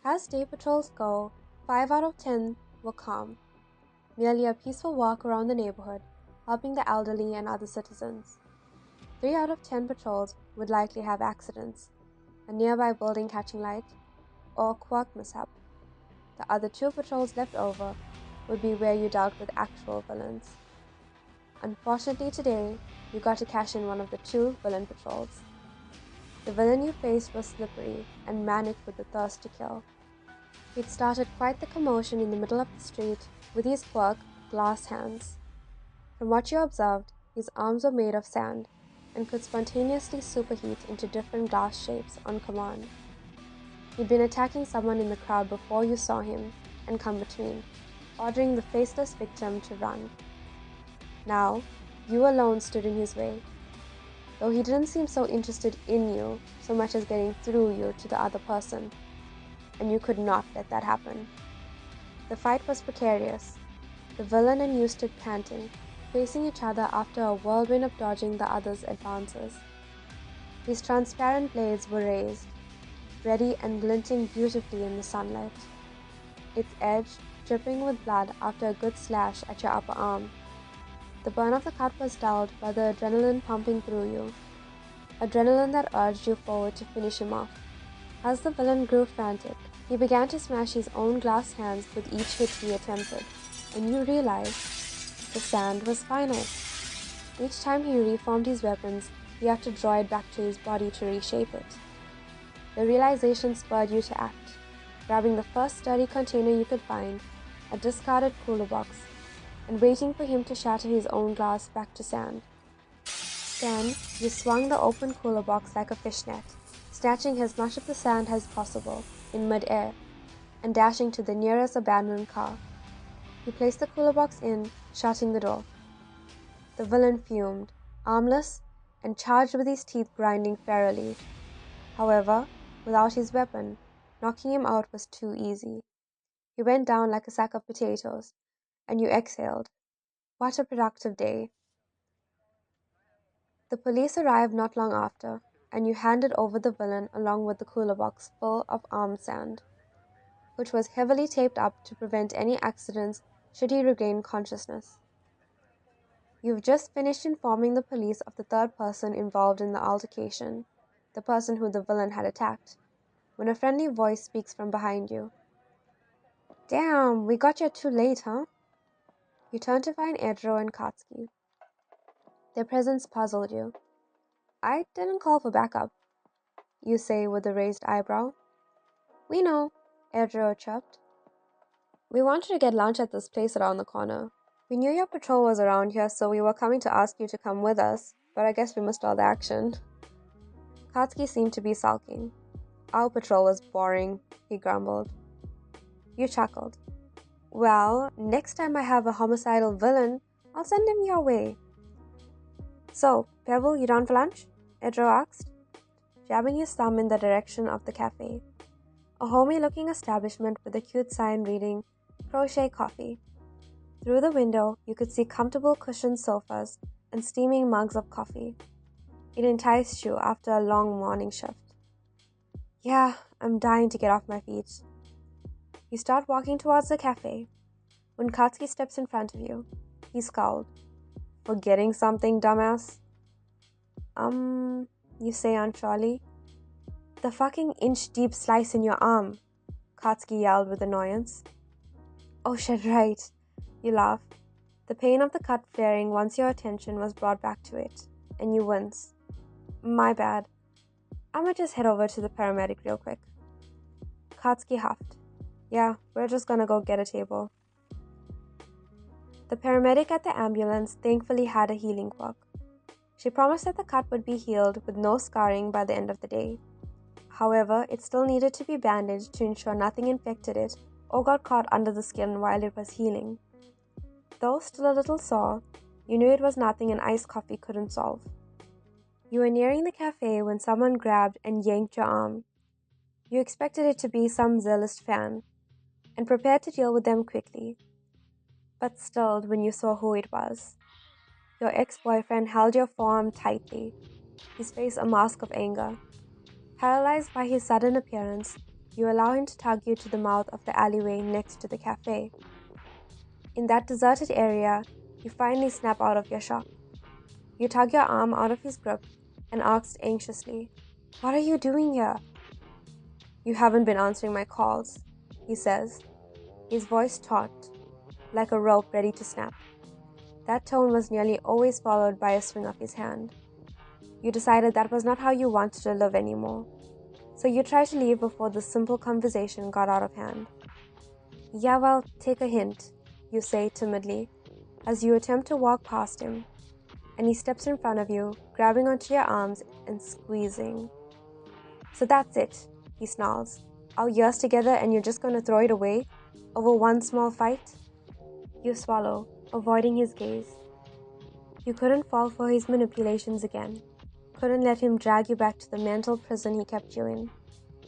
As day patrols go, 5 out of 10 were calm, merely a peaceful walk around the neighborhood, helping the elderly and other citizens. 3 out of 10 patrols would likely have accidents, a nearby building catching light, or a quirk mishap. The other 2 patrols left over would be where you dealt with actual villains. Unfortunately today, you got to cash in one of the 2 villain patrols. The villain you faced was slippery and manic with the thirst to kill. He'd started quite the commotion in the middle of the street with his quirk, glass hands. From what you observed, his arms were made of sand and could spontaneously superheat into different glass shapes on command. He'd been attacking someone in the crowd before you saw him and come between, ordering the faceless victim to run. Now, you alone stood in his way, though he didn't seem so interested in you so much as getting through you to the other person, and you could not let that happen. The fight was precarious. The villain and you stood panting, facing each other after a whirlwind of dodging the other's advances. His transparent blades were raised, ready and glinting beautifully in the sunlight, its edge dripping with blood after a good slash at your upper arm. The burn of the cut was dulled by the adrenaline pumping through you, adrenaline that urged you forward to finish him off. As the villain grew frantic, he began to smash his own glass hands with each hit he attempted, and you realized the sand was final. Each time he reformed his weapons, he had to draw it back to his body to reshape it. The realization spurred you to act, grabbing the first sturdy container you could find, a discarded cooler box, and waiting for him to shatter his own glass back to sand. Then, you swung the open cooler box like a fishnet, snatching as much of the sand as possible in mid-air, and dashing to the nearest abandoned car. You placed the cooler box in, shutting the door. The villain fumed, armless, and charged with his teeth grinding ferally. However, without his weapon, knocking him out was too easy. He went down like a sack of potatoes, and you exhaled. What a productive day. The police arrived not long after, and you handed over the villain along with the cooler box full of armed sand, which was heavily taped up to prevent any accidents should he regain consciousness. You've just finished informing the police of the third person involved in the altercation, the person who the villain had attacked, when a friendly voice speaks from behind you. Damn, we got you too late, huh? You turn to find Edro and Katsuki. Their presence puzzled you. I didn't call for backup, you say with a raised eyebrow. We know, Edro chirped. We wanted to get lunch at this place around the corner. We knew your patrol was around here, so we were coming to ask you to come with us, but I guess we missed all the action. Katsuki seemed to be sulking. Our patrol was boring, he grumbled. You chuckled. Well, next time I have a homicidal villain, I'll send him your way. So, Pebble, you down for lunch? Edro asked, jabbing his thumb in the direction of the cafe. A homey-looking establishment with a cute sign reading, Crochet Coffee. Through the window, you could see comfortable cushioned sofas and steaming mugs of coffee. It enticed you after a long morning shift. Yeah, I'm dying to get off my feet. You start walking towards the cafe. When Katsuki steps in front of you, he scowled. Forgetting something, dumbass? You say unsurely. The fucking inch-deep slice in your arm, Katsuki yelled with annoyance. Oh shit, right. You laugh, the pain of the cut flaring once your attention was brought back to it, and you wince. My bad. I'ma just head over to the paramedic real quick. Katsuki huffed. Yeah, we're just gonna go get a table. The paramedic at the ambulance thankfully had a healing quirk. She promised that the cut would be healed with no scarring by the end of the day. However, it still needed to be bandaged to ensure nothing infected it or got caught under the skin while it was healing. Though still a little sore, you knew it was nothing an iced coffee couldn't solve. You were nearing the cafe when someone grabbed and yanked your arm. You expected it to be some zealous fan, and prepared to deal with them quickly, but stilled when you saw who it was. Your ex-boyfriend held your forearm tightly, his face a mask of anger. Paralyzed by his sudden appearance, you allow him to tug you to the mouth of the alleyway next to the cafe. In that deserted area, you finally snap out of your shock. You tug your arm out of his grip and asked anxiously, "What are you doing here?" "You haven't been answering my calls," he says, his voice taut, like a rope ready to snap. That tone was nearly always followed by a swing of his hand. You decided that was not how you wanted to live anymore, so you tried to leave before the simple conversation got out of hand. "Yeah, well, take a hint," you say timidly, as you attempt to walk past him, and he steps in front of you, grabbing onto your arms and squeezing. "So that's it," he snarls. "Our years together and you're just going to throw it away over one small fight?" You swallow, avoiding his gaze. You couldn't fall for his manipulations again. Couldn't let him drag you back to the mental prison he kept you in.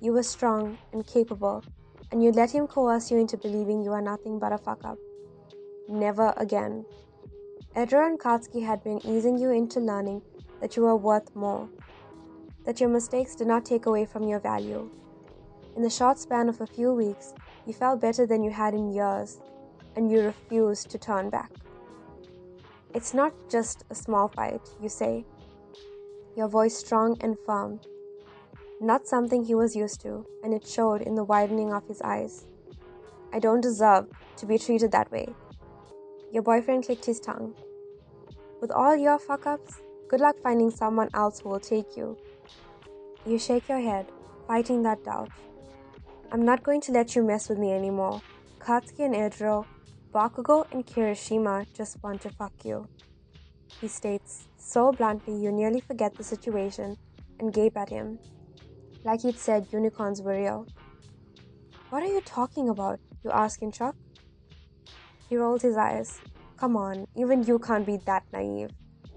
You were strong and capable, and you'd let him coerce you into believing you are nothing but a fuck-up. Never again. Edra and Katsuki had been easing you into learning that you were worth more, that your mistakes did not take away from your value. In the short span of a few weeks, you felt better than you had in years, and you refused to turn back. "It's not just a small fight," you say, your voice strong and firm. Not something he was used to, and it showed in the widening of his eyes. "I don't deserve to be treated that way." Your boyfriend clicked his tongue. "With all your fuck-ups, good luck finding someone else who will take you." You shake your head, fighting that doubt. "I'm not going to let you mess with me anymore. Katsuki and Edro, Bakugou and Kirishima just want to fuck you," he states, so bluntly you nearly forget the situation and gape at him, like he'd said unicorns were real. "What are you talking about?" you ask in shock. He rolls his eyes. "Come on, even you can't be that naive.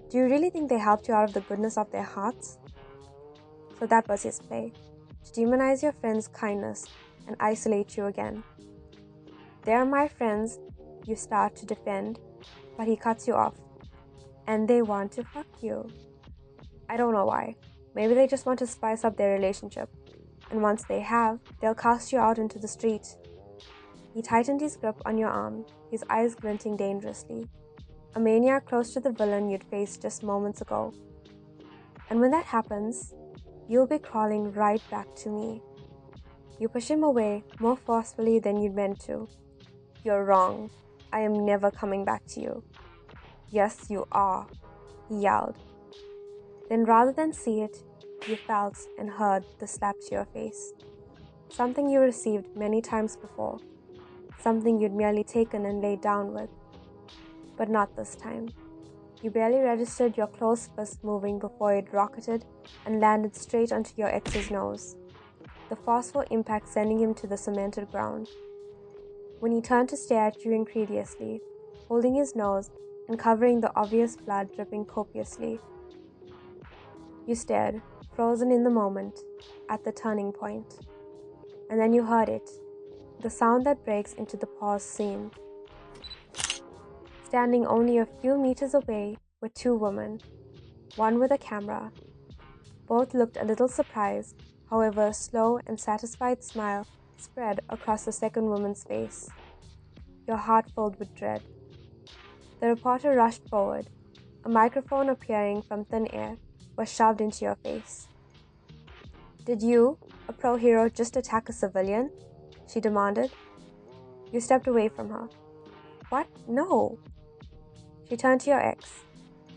Do you really think they helped you out of the goodness of their hearts?" So that was his play, to demonize your friend's kindness and isolate you again. "They're my friends," you start to defend, but he cuts you off. "And they want to fuck you." "I don't know why. Maybe they just want to spice up their relationship. And once they have, they'll cast you out into the street." He tightened his grip on your arm, his eyes glinting dangerously. A maniac close to the villain you'd faced just moments ago. "And when that happens, you'll be crawling right back to me." You push him away more forcefully than you'd meant to. "You're wrong. I am never coming back to you." "Yes, you are," he yelled. Then rather than see it, you felt and heard the slap to your face. Something you received many times before. Something you'd merely taken and laid down with. But not this time. You barely registered your closed fist moving before it rocketed and landed straight onto your ex's nose, the forceful impact sending him to the cemented ground. When he turned to stare at you incredulously, holding his nose and covering the obvious blood dripping copiously, you stared, frozen in the moment, at the turning point. And then you heard it, the sound that breaks into the pause scene. Standing only a few meters away were two women, one with a camera. Both looked a little surprised, however a slow and satisfied smile spread across the second woman's face. Your heart filled with dread. The reporter rushed forward. A microphone appearing from thin air was shoved into your face. "Did you, a pro hero, just attack a civilian?" she demanded. You stepped away from her. "What? No." She turned to your ex,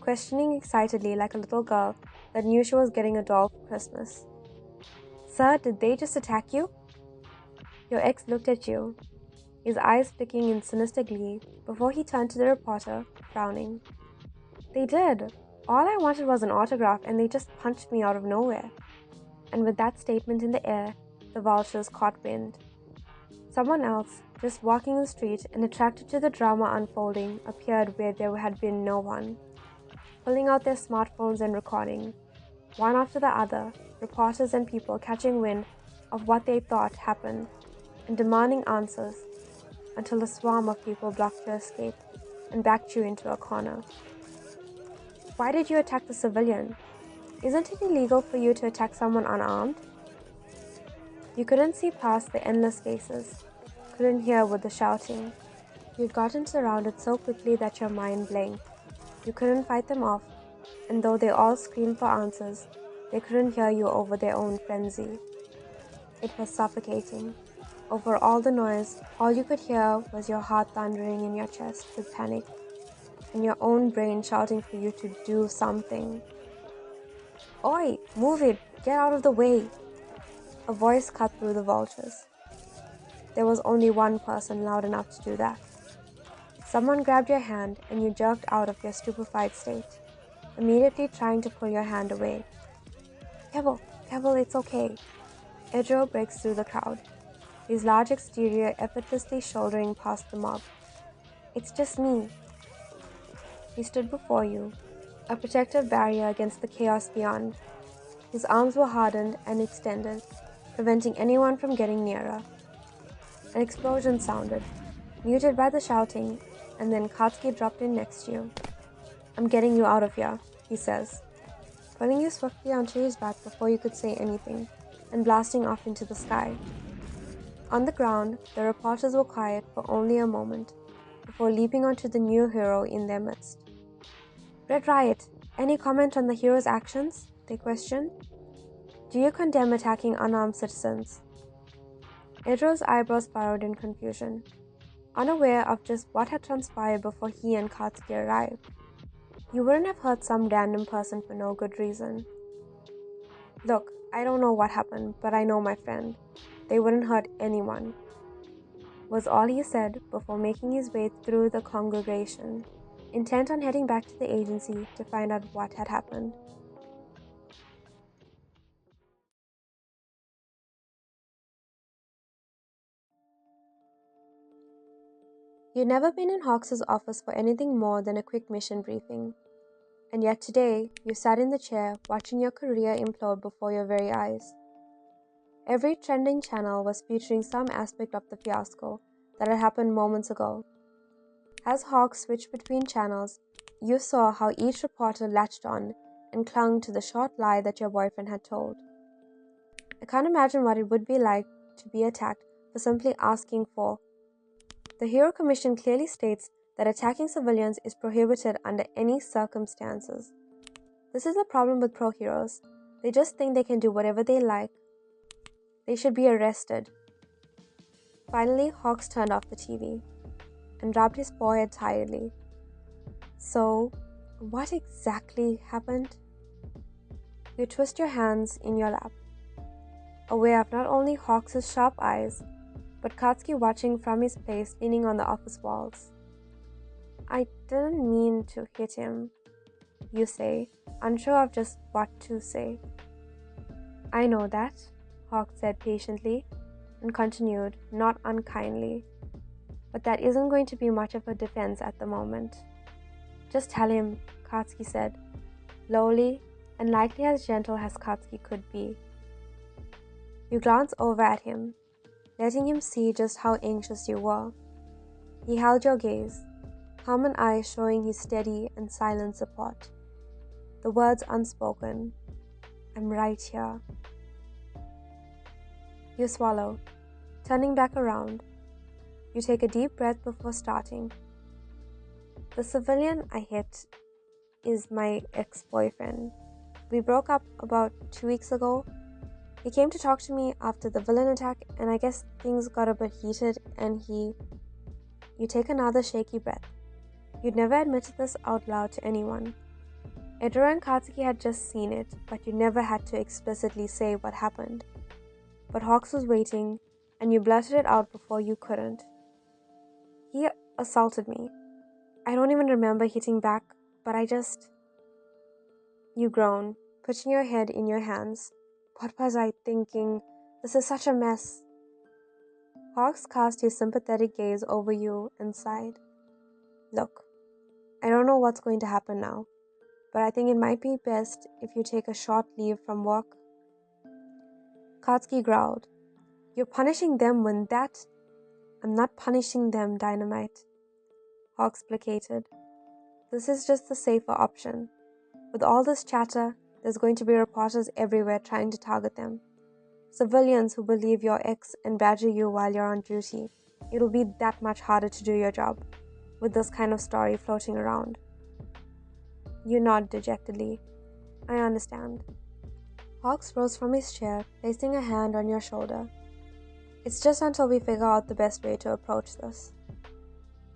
questioning excitedly like a little girl that knew she was getting a doll for Christmas. "Sir, did they just attack you?" Your ex looked at you, his eyes flicking in sinister glee before he turned to the reporter, frowning. "They did. All I wanted was an autograph and they just punched me out of nowhere." And with that statement in the air, the vultures caught wind. Someone else, just walking the street and attracted to the drama unfolding, appeared where there had been no one, pulling out their smartphones and recording, one after the other, reporters and people catching wind of what they thought happened and demanding answers, until a swarm of people blocked your escape and backed you into a corner. "Why did you attack the civilian? Isn't it illegal for you to attack someone unarmed?" You couldn't see past the endless faces, couldn't hear with the shouting. You'd gotten surrounded so quickly that your mind blanked. You couldn't fight them off, and though they all screamed for answers, they couldn't hear you over their own frenzy. It was suffocating. Over all the noise, all you could hear was your heart thundering in your chest with panic, and your own brain shouting for you to do something. "Oi, move it! Get out of the way!" A voice cut through the vultures. There was only one person loud enough to do that. Someone grabbed your hand and you jerked out of your stupefied state, immediately trying to pull your hand away. Pebble, it's okay." Edro breaks through the crowd, his large exterior effortlessly shouldering past the mob. "It's just me." He stood before you, a protective barrier against the chaos beyond. His arms were hardened and extended, preventing anyone from getting nearer. An explosion sounded, muted by the shouting, and then Katsuki dropped in next to you. "I'm getting you out of here," he says, pulling you swiftly onto his back before you could say anything, and blasting off into the sky. On the ground, the reporters were quiet for only a moment, before leaping onto the new hero in their midst. "Red Riot, any comment on the hero's actions?" they questioned. "Do you condemn attacking unarmed citizens?" Edro's eyebrows furrowed in confusion, unaware of just what had transpired before he and Katsuki arrived. You wouldn't have hurt some random person for no good reason. "Look, I don't know what happened, but I know my friend. They wouldn't hurt anyone," was all he said before making his way through the congregation, intent on heading back to the agency to find out what had happened. You'd never been in Hawks' office for anything more than a quick mission briefing, and yet today you sat in the chair watching your career implode before your very eyes. Every trending channel was featuring some aspect of the fiasco that had happened moments ago. As Hawks switched between channels, you saw how each reporter latched on and clung to the short lie that your boyfriend had told. I can't imagine what it would be like to be attacked for simply asking for. The Hero Commission clearly states that attacking civilians is prohibited under any circumstances. This is a problem with pro-heroes. They just think they can do whatever they like. They should be arrested. Finally, Hawks turned off the TV and rubbed his forehead tiredly. "So, what exactly happened?" You twist your hands in your lap, aware of not only Hawks' sharp eyes, but Katsuki watching from his place leaning on the office walls. "I didn't mean to hit him," you say, unsure of just what to say. "I know that," Hawks said patiently, and continued, not unkindly. "But that isn't going to be much of a defense at the moment." "Just tell him," Katsuki said, lowly and likely as gentle as Katsuki could be. You glance over at him, letting him see just how anxious you were. He held your gaze, calm and eyes showing his steady and silent support. The words unspoken, "I'm right here." You swallow, turning back around. You take a deep breath before starting. "The civilian I hit is my ex-boyfriend. We broke up about 2 weeks ago. He came to talk to me after the villain attack, and I guess things got a bit heated and he..." You take another shaky breath. You'd never admitted this out loud to anyone. Edro and Katsuki had just seen it, but you never had to explicitly say what happened. But Hawks was waiting, and you blurted it out before you couldn't. "He assaulted me. I don't even remember hitting back, but I just..." You groan, putting your head in your hands. "What was I thinking? This is such a mess." Hawks cast his sympathetic gaze over you and sighed. "Look, I don't know what's going to happen now, but I think it might be best if you take a short leave from work." Katsuki growled, "You're punishing them when that..." "I'm not punishing them, Dynamite," Hawks placated. "This is just the safer option. With all this chatter, there's going to be reporters everywhere trying to target them. Civilians who believe your ex and badger you while you're on duty. It'll be that much harder to do your job with this kind of story floating around. You nod dejectedly. I understand. Hawks rose from his chair, placing a hand on your shoulder. It's just until we figure out the best way to approach this.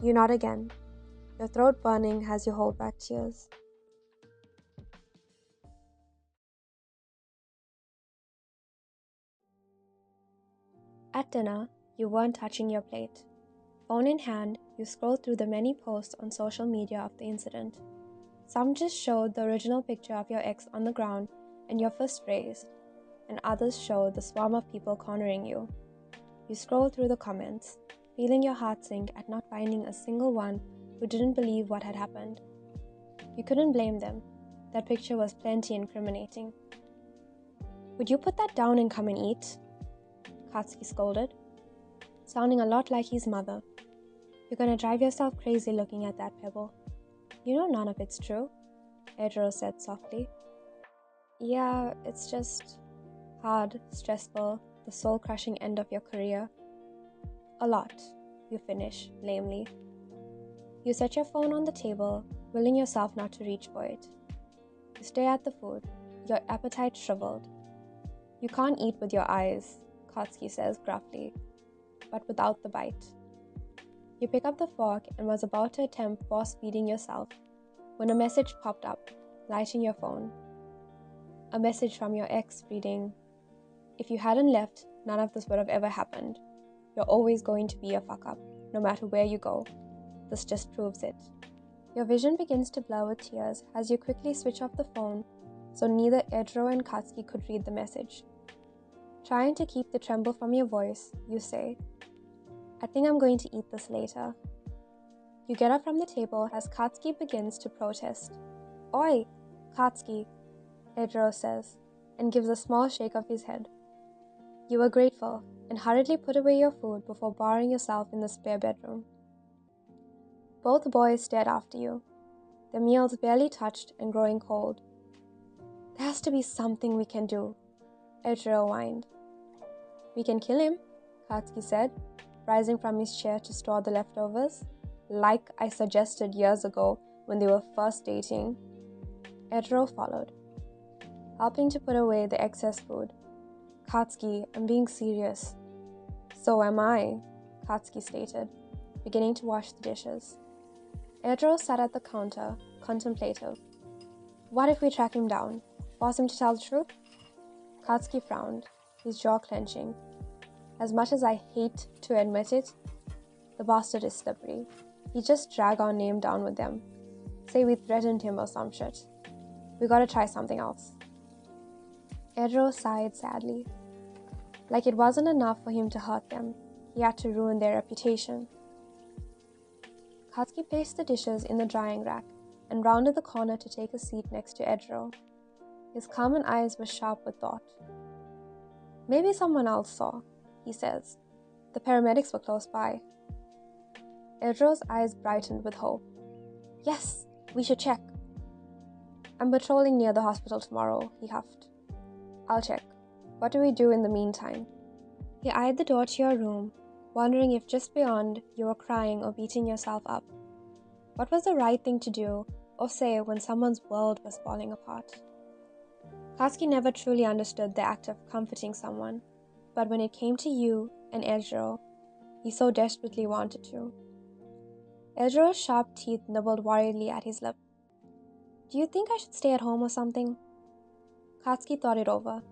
You nod again, your throat burning as you hold back tears. At dinner, you weren't touching your plate. Phone in hand, you scrolled through the many posts on social media of the incident. Some just showed the original picture of your ex on the ground and your fist raised, and others showed the swarm of people cornering you. You scroll through the comments, feeling your heart sink at not finding a single one who didn't believe what had happened. You couldn't blame them. That picture was plenty incriminating. Would you put that down and come and eat? Katsuki scolded, sounding a lot like his mother. You're gonna drive yourself crazy looking at that pebble. You know none of it's true, Edro said softly. Yeah, it's just hard, stressful, the soul-crushing end of your career. A lot, you finish lamely. You set your phone on the table, willing yourself not to reach for it. You stare at the food, your appetite shriveled. You can't eat with your eyes, Katsuki says gruffly, but without the bite. You pick up the fork and was about to attempt force-feeding yourself when a message popped up, lighting your phone. A message from your ex reading, "If you hadn't left, none of this would have ever happened. You're always going to be a fuck-up, no matter where you go. This just proves it." Your vision begins to blur with tears as you quickly switch off the phone so neither Edro and Katsuki could read the message. Trying to keep the tremble from your voice, you say, "I think I'm going to eat this later." You get up from the table as Katsuki begins to protest. "Oi, Katsuki," Edro says, and gives a small shake of his head. You are grateful and hurriedly put away your food before barring yourself in the spare bedroom. Both boys stared after you, their meals barely touched and growing cold. "There has to be something we can do," Edro whined. "We can kill him," Katsuki said, rising from his chair to store the leftovers, "like I suggested years ago when they were first dating." Edro followed, helping to put away the excess food. "Katsuki, I'm being serious." "So am I," Katsuki stated, beginning to wash the dishes. Edro sat at the counter, contemplative. "What if we track him down? Force him to tell the truth?" Katsuki frowned, his jaw clenching. "As much as I hate to admit it, the bastard is slippery. He just drag our name down with them. Say we threatened him or some shit. We gotta try something else." Edro sighed sadly. Like it wasn't enough for him to hurt them, he had to ruin their reputation. Katsuki placed the dishes in the drying rack and rounded the corner to take a seat next to Edro. His calm eyes were sharp with thought. "Maybe someone else saw," he says. "The paramedics were close by." Edro's eyes brightened with hope. "Yes, we should check." "I'm patrolling near the hospital tomorrow," he huffed. "I'll check. What do we do in the meantime?" He eyed the door to your room, wondering if just beyond you were crying or beating yourself up. What was the right thing to do or say when someone's world was falling apart? Katsuki never truly understood the act of comforting someone, but when it came to you and Edro, he so desperately wanted to. Edro's sharp teeth nibbled worriedly at his lip. "Do you think I should stay at home or something?" Katsuki thought it over.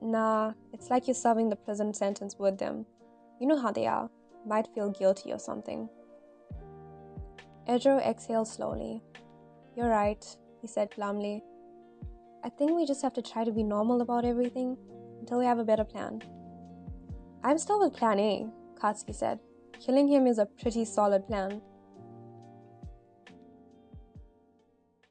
"Nah, it's like you're serving the prison sentence with them. You know how they are. Might feel guilty or something." Edro exhaled slowly. "You're right," he said glumly. "I think we just have to try to be normal about everything until we have a better plan." "I'm still with plan A," Katsuki said. "Killing him is a pretty solid plan."